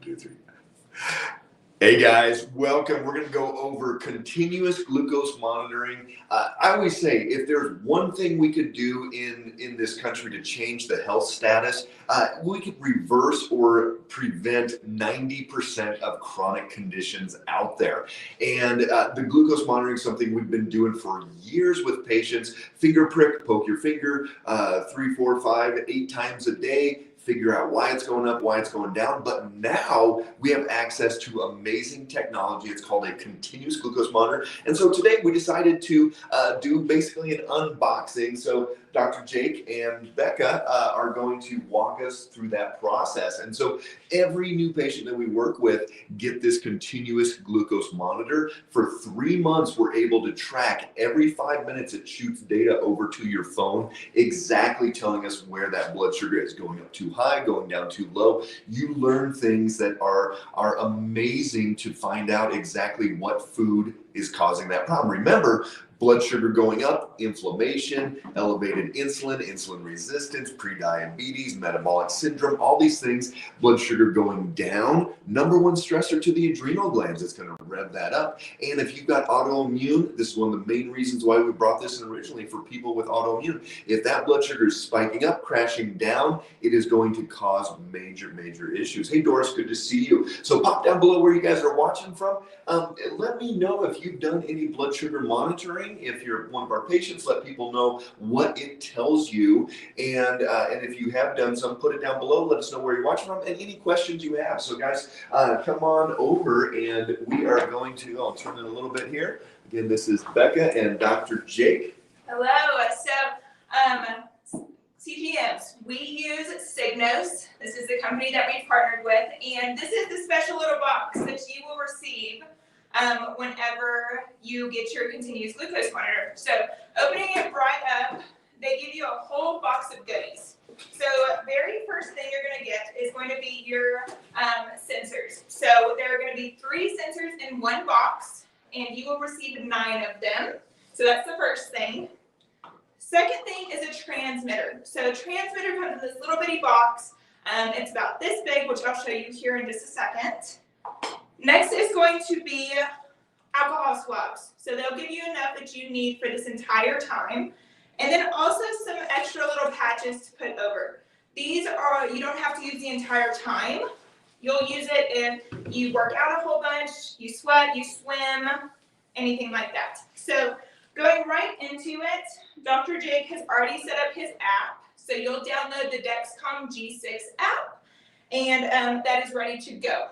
1, 2, 3. Hey guys, welcome. We're going to go over continuous glucose monitoring. I always say if there's one thing we could do in this country to change the health status, we could reverse or prevent 90% of chronic conditions out there. And the glucose monitoring is something we've been doing for years with patients. Finger prick, poke your finger 3, 4, 5, 8 times a day. Figure out why it's going up, why it's going down. But now we have access to amazing technology. It's called a continuous glucose monitor. And so today we decided to do basically an unboxing. So Dr. Jake and Becca are going to walk us through that process. And so every new patient that we work with get this continuous glucose monitor. For 3 months, we're able to track every 5 minutes. It shoots data over to your phone, exactly telling us where that blood sugar is going up too high, going down too low. You learn things that are amazing to find out exactly what food is causing that problem. Remember, blood sugar going up, inflammation, elevated insulin, insulin resistance, prediabetes, metabolic syndrome, all these things. Blood sugar going down, number one stressor to the adrenal glands. It's going to rev that up. And if you've got autoimmune, this is one of the main reasons why we brought this in originally for people with autoimmune. If that blood sugar is spiking up, crashing down, it is going to cause major, major issues. Hey, Doris, good to see you. So pop down below where you guys are watching from. Let me know if you've done any blood sugar monitoring. If you're one of our patients, let people know what it tells you. And if you have done some, put it down below. Let us know where you're watching from and any questions you have. So guys, come on over and we are going to, I'll turn it a little bit here. Again, this is Becca and Dr. Jake. Hello. So CGMs, we use Signos. This is the company that we've partnered with. And this is the special little box that you will receive whenever you get your continuous glucose monitor. So opening it right up, they give you a whole box of goodies. So very first thing you're going to get is going to be your sensors. So there are going to be 3 sensors in one box, and you will receive 9 of them. So that's the first thing. Second thing is a transmitter. So a transmitter comes in this little bitty box. It's about this big, which I'll show you here in just a second. Next is going to be alcohol swabs. So they'll give you enough that you need for this entire time. And then also some extra little patches to put over. These are, you don't have to use the entire time. You'll use it if you work out a whole bunch, you sweat, you swim, anything like that. So going right into it, Dr. Jake has already set up his app. So you'll download the Dexcom G6 app, and that is ready to go.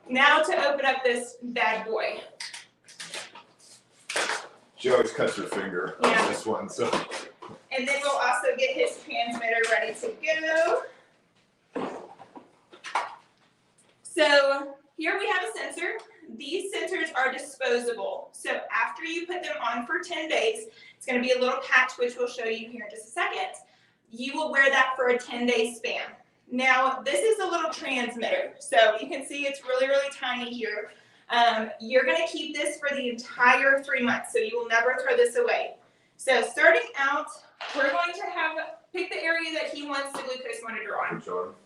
Now to open up this bad boy. She always cuts her finger on this one. So. And then we'll also get his transmitter ready to go. So here we have a sensor. These sensors are disposable. So after you put them on for 10 days, it's going to be a little patch, which we'll show you here in just a second. You will wear that for a 10-day span. Now, this is a little transmitter. So you can see it's really, really tiny here. You're going to keep this for the entire 3 months, so you will never throw this away. So starting out, we're going to pick the area that he wants the glucose monitor on.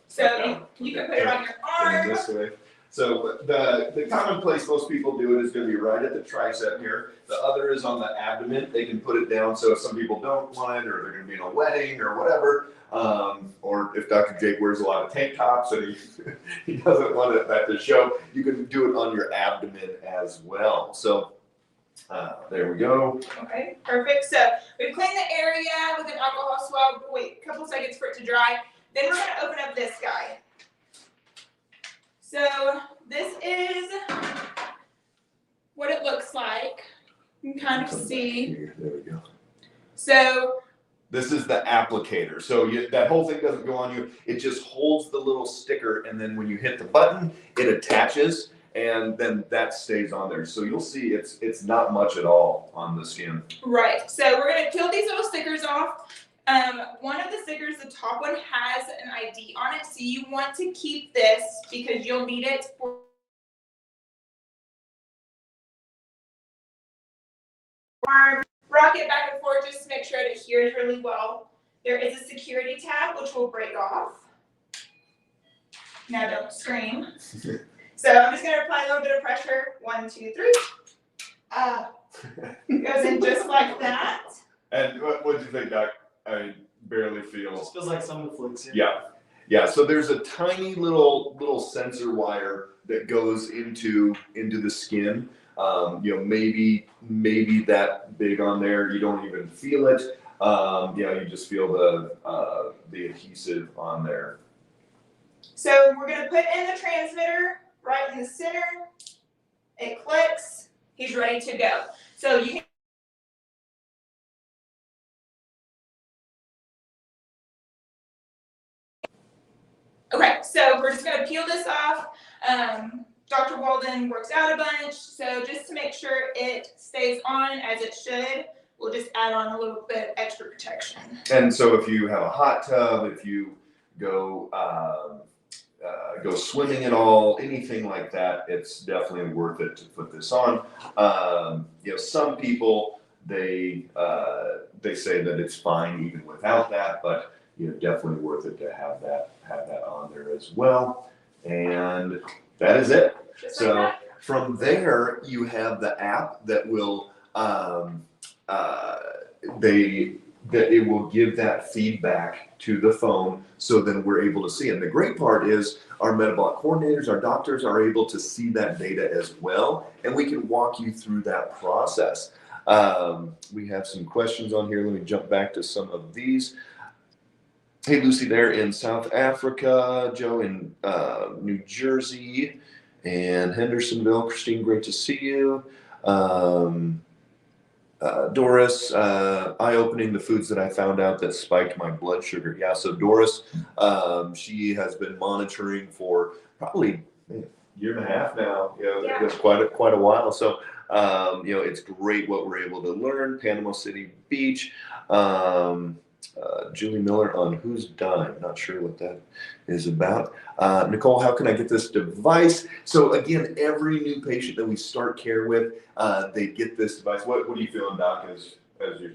So you can put it on your arm. This way. So the common place most people do it is going to be right at the tricep here. The other is on the abdomen. They can put it down, so if some people don't want it, or they're going to be in a wedding or whatever, or if Dr. Jake wears a lot of tank tops and he doesn't want that to show, you can do it on your abdomen as well. So there we go. Okay, perfect. So we've cleaned the area with an alcohol swab. Wait a couple seconds for it to dry. Then we're going to open up this guy. So this is what it looks like. You can kind of see. There we go. So this is the applicator. So that whole thing doesn't go on you. It just holds the little sticker, and then when you hit the button, it attaches, and then that stays on there. So you'll see it's not much at all on the skin. Right. So we're going to peel these little stickers off. One of the stickers, the top one, has an ID on it, so you want to keep this because you'll need it for rock it back and forth just to make sure it adheres really well. There is a security tab which will break off. Now don't scream. So I'm just gonna apply a little bit of pressure. 1, 2, 3. Goes in just like that. And what do you think, Doc? I barely feel. Just feels like some influence here. Yeah. Yeah, so there's a tiny little sensor wire that goes into the skin. Maybe that big on there. You don't even feel it. You just feel the adhesive on there. So we're gonna put in the transmitter right in the center. It clicks. He's ready to go. So you can. Okay, so we're just gonna peel this off. Dr. Walden works out a bunch, so just to make sure it stays on as it should, we'll just add on a little bit extra protection. And so if you have a hot tub, if you go swimming at all, anything like that, it's definitely worth it to put this on. Some people they say that it's fine even without that, but definitely worth it to have that on there as well. And that is it. Just So like from there, you have the app that will it will give that feedback to the phone, so then we're able to see. And the great part is our metabolic coordinators, our doctors are able to see that data as well, and we can walk you through that process. We have some questions on here. Let me jump back to some of these. Hey, Lucy there in South Africa, Joe in New Jersey, and Hendersonville. Christine, great to see you. Doris, eye-opening, the foods that I found out that spiked my blood sugar. Yeah, so Doris, she has been monitoring for probably a year and a half now. Yeah. It's quite a while. So, it's great what we're able to learn. Panama City Beach. Julie Miller on Who's Dime. Not sure what that is about. Nicole, how can I get this device? So again, every new patient that we start care with, they get this device. What are you feeling, Doc, as you're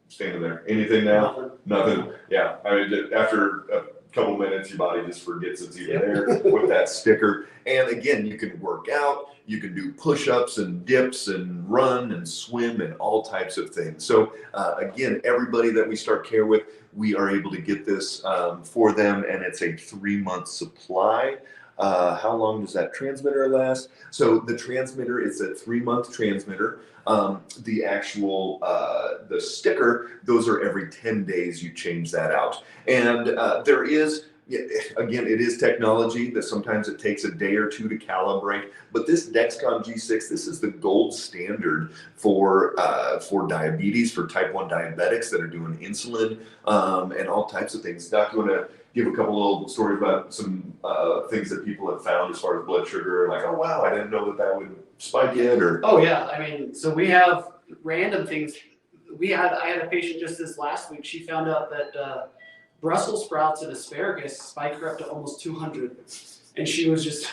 standing there? Anything now? Nothing. Yeah. I mean, after a couple minutes, your body just forgets it's even there with that sticker. And again, you can work out. You can do push-ups and dips and run and swim and all types of things. So again, everybody that we start care with, we are able to get this for them, and it's a 3-month supply. How long does that transmitter last? So the transmitter is a 3-month transmitter. The actual the sticker, those are every 10 days you change that out. And there is, again, it is technology that sometimes it takes a day or two to calibrate, but this Dexcom G6, this is the gold standard for diabetes, for type 1 diabetics that are doing insulin and all types of things. Doc, you want to give a couple little stories about some things that people have found as far as blood sugar, like, oh wow, I didn't know that would spike it, or Oh yeah, I mean, so we have random things. I had a patient just this last week. She found out that Brussels sprouts and asparagus spike her up to almost 200, and she was just,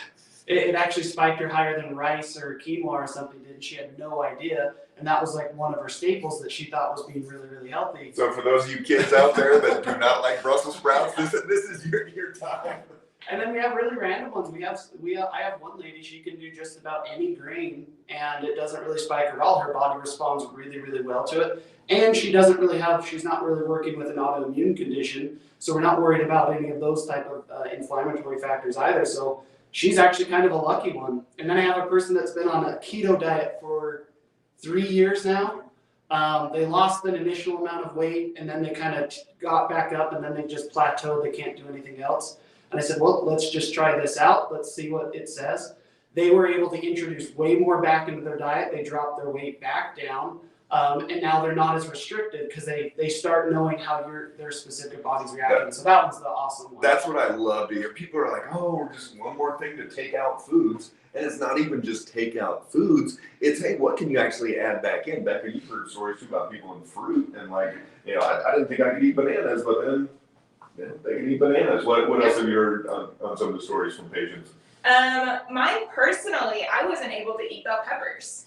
it actually spiked her higher than rice or quinoa or something did, and she had no idea, and that was like one of her staples that she thought was being really, really healthy. So for those of you kids out there that do not like Brussels sprouts, this is your time. And then we have really random ones. I have one lady, she can do just about any grain, and it doesn't really spike her at all. Her body responds really, really well to it. And she's not really working with an autoimmune condition, so we're not worried about any of those type of inflammatory factors either. So she's actually kind of a lucky one. And then I have a person that's been on a keto diet for 3 years now. They lost an initial amount of weight, and then they kind of got back up, and then they just plateaued. They can't do anything else. And I said, well, let's just try this out. Let's see what it says. They were able to introduce way more back into their diet. They dropped their weight back down. And now they're not as restricted because they start knowing how their specific body's reacting. So that one's the awesome one. That's what I love to hear. People are like, oh, we're just one more thing to take out foods. And it's not even just take out foods. It's, hey, what can you actually add back in? Becca, you've heard stories too about people in fruit. And like, I didn't think I could eat bananas, but then they can eat bananas. What else have you heard on some of the stories from patients? Mine personally, I wasn't able to eat bell peppers.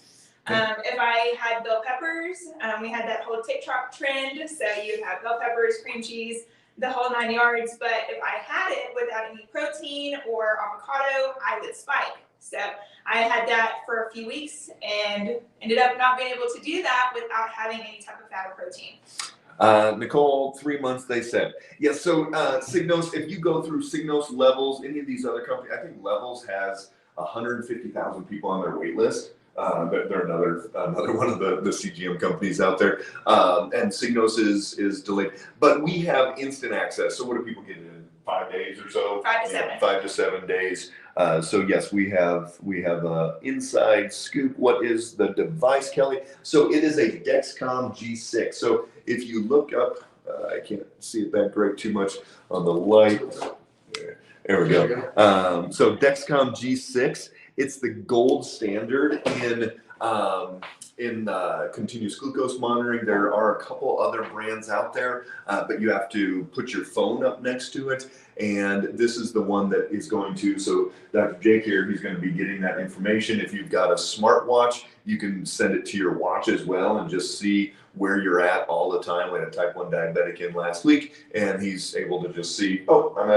If I had bell peppers, we had that whole TikTok trend. So you'd have bell peppers, cream cheese, the whole 9 yards. But if I had it without any protein or avocado, I would spike. So I had that for a few weeks and ended up not being able to do that without having any type of fat or protein. Nicole, 3 months, they said. Yeah, so Signos, if you go through Signos, Levels, any of these other companies, I think Levels has 150,000 people on their wait list. They're another one of the CGM companies out there. And Signos is delayed. But we have instant access. So what do people get in 5 days or so? 5 to 7. 5 to 7 days. So yes, we have inside scoop. What is the device, Kelly? So it is a Dexcom G6. So if you look up, I can't see it that great too much on the light. There we go. So Dexcom G6, it's the gold standard in continuous glucose monitoring. There are a couple other brands out there, but you have to put your phone up next to it. And this is the one that is going to, so Dr. Jake here, he's going to be getting that information. If you've got a smartwatch, you can send it to your watch as well and just see where you're at all the time. We had a type 1 diabetic in last week, and he's able to just see, oh, I'm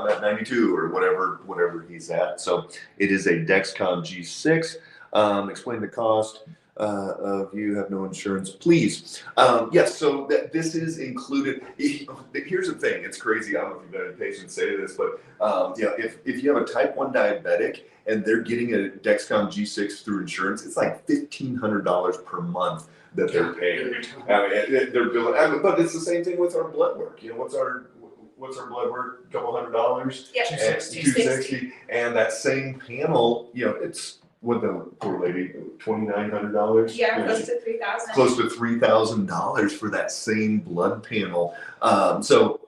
at 92 or whatever he's at. So it is a Dexcom G6. Explain the cost of you have no insurance, please. Yes, so this is included. Here's the thing, it's crazy. I don't know if you've had any patients say this, but if you have a type 1 diabetic and they're getting a Dexcom G6 through insurance, it's like $1,500 per month that they're paying. I mean, they're billing, but it's the same thing with our blood work. You know, what's our blood work? A couple $100. Yeah, $260. And that same panel, you know, it's what the poor lady, $2,900. Yeah, close to $3,000. Close to $3,000 for that same blood panel. So,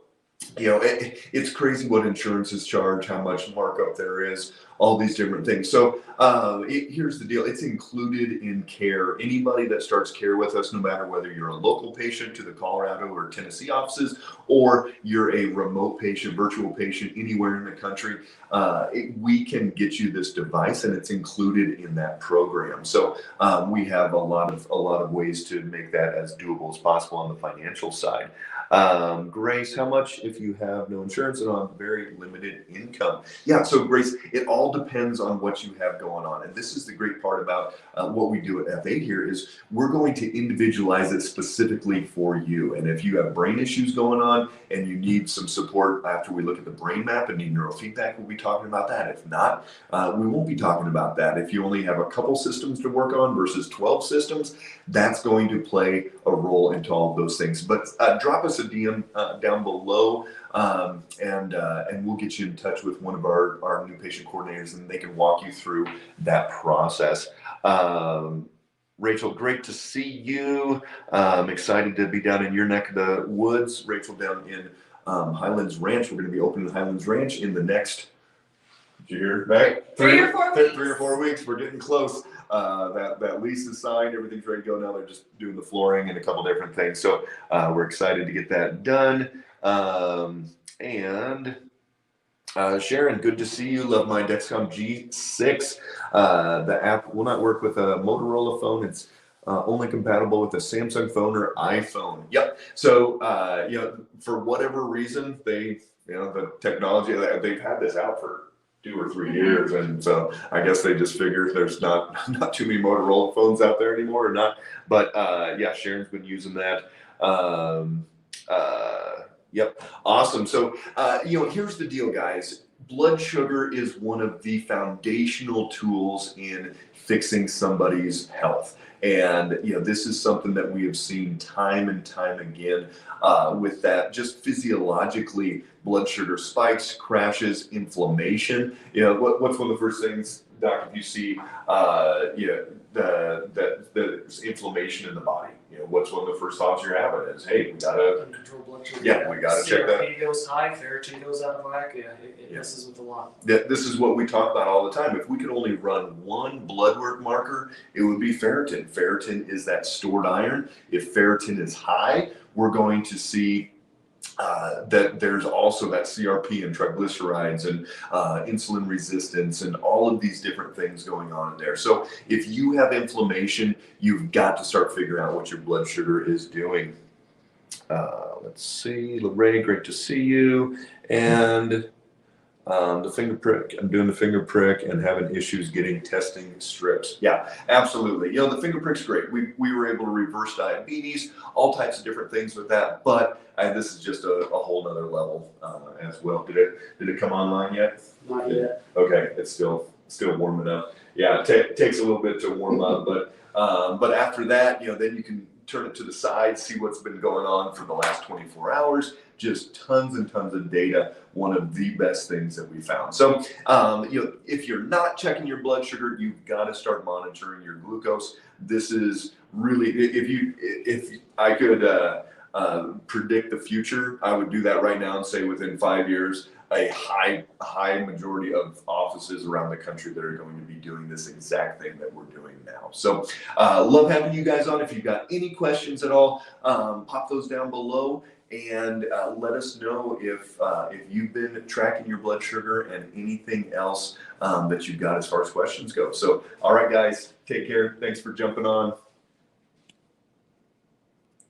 you know, it's crazy what insurances charge, how much markup there is, all these different things. So here's the deal. It's included in care. Anybody that starts care with us, no matter whether you're a local patient to the Colorado or Tennessee offices, or you're a remote patient, virtual patient anywhere in the country, we can get you this device, and it's included in that program. So we have a lot of ways to make that as doable as possible on the financial side. Grace, how much if you have no insurance and on very limited income? Yeah, so Grace, it all depends on what you have going on. And this is the great part about what we do at F8 here is we're going to individualize it specifically for you. And if you have brain issues going on and you need some support after we look at the brain map and need neurofeedback, we'll be talking about that. If not, we won't be talking about that. If you only have a couple systems to work on versus 12 systems, that's going to play a role into all of those things. But drop us a DM down below, and we'll get you in touch with one of our new patient coordinators, and they can walk you through that process. Rachel, great to see you. Excited to be down in your neck of the woods. Rachel down in Highlands Ranch. We're going to be opening Highlands Ranch in the next, did you hear back? 3 or 4 weeks. 3 or 4 weeks. We're getting close. That lease is signed. Everything's ready to go now. They're just doing the flooring and a couple different things. So we're excited to get that done. And Sharon, good to see you. Love my Dexcom G6. The app will not work with a Motorola phone. It's only compatible with a Samsung phone or iPhone. Yep. So, for whatever reason, the technology, they've had this out for 2 or 3 years. And so I guess they just figured there's not too many Motorola phones out there anymore or not. But Sharon's been using that. Yep. Awesome. So, here's the deal, guys. Blood sugar is one of the foundational tools in fixing somebody's health. And, this is something that we have seen time and time again with that just physiologically blood sugar spikes, crashes, inflammation. What's one of the first things, Doc, if you see, the inflammation in the body? What's one of the first thoughts you're having is, hey, we gotta uncontrolled blood sugar. Yeah, we gotta check that. CRP goes high, ferritin goes out of whack. It messes with a lot. This is what we talk about all the time. If we could only run one blood work marker, it would be ferritin. Ferritin is that stored iron. If ferritin is high, we're going to see that there's also that CRP and triglycerides and insulin resistance and all of these different things going on in there. So if you have inflammation, you've got to start figuring out what your blood sugar is doing. let's see, Lorraine, great to see you. And the finger prick, I'm doing the finger prick and having issues getting testing strips. Yeah, absolutely. You know, the finger prick's great. We were able to reverse diabetes, all types of different things with that. But this is just a whole nother level as well. Did it come online yet? Not yet. Okay, it's still warming up. Yeah, it takes a little bit to warm up, but after that, you know, then you can turn it to the side, see what's been going on for the last 24 hours. Just tons and tons of data. One of the best things that we found. So, you know, if you're not checking your blood sugar, you've got to start monitoring your glucose. This is really, if I could predict the future, I would do that right now and say within 5 years, a high majority of offices around the country that are going to be doing this exact thing that we're doing now. So love having you guys on. If you've got any questions at all, pop those down below and let us know if you've been tracking your blood sugar and anything else that you've got as far as questions go. So all right, guys, take care. Thanks for jumping on.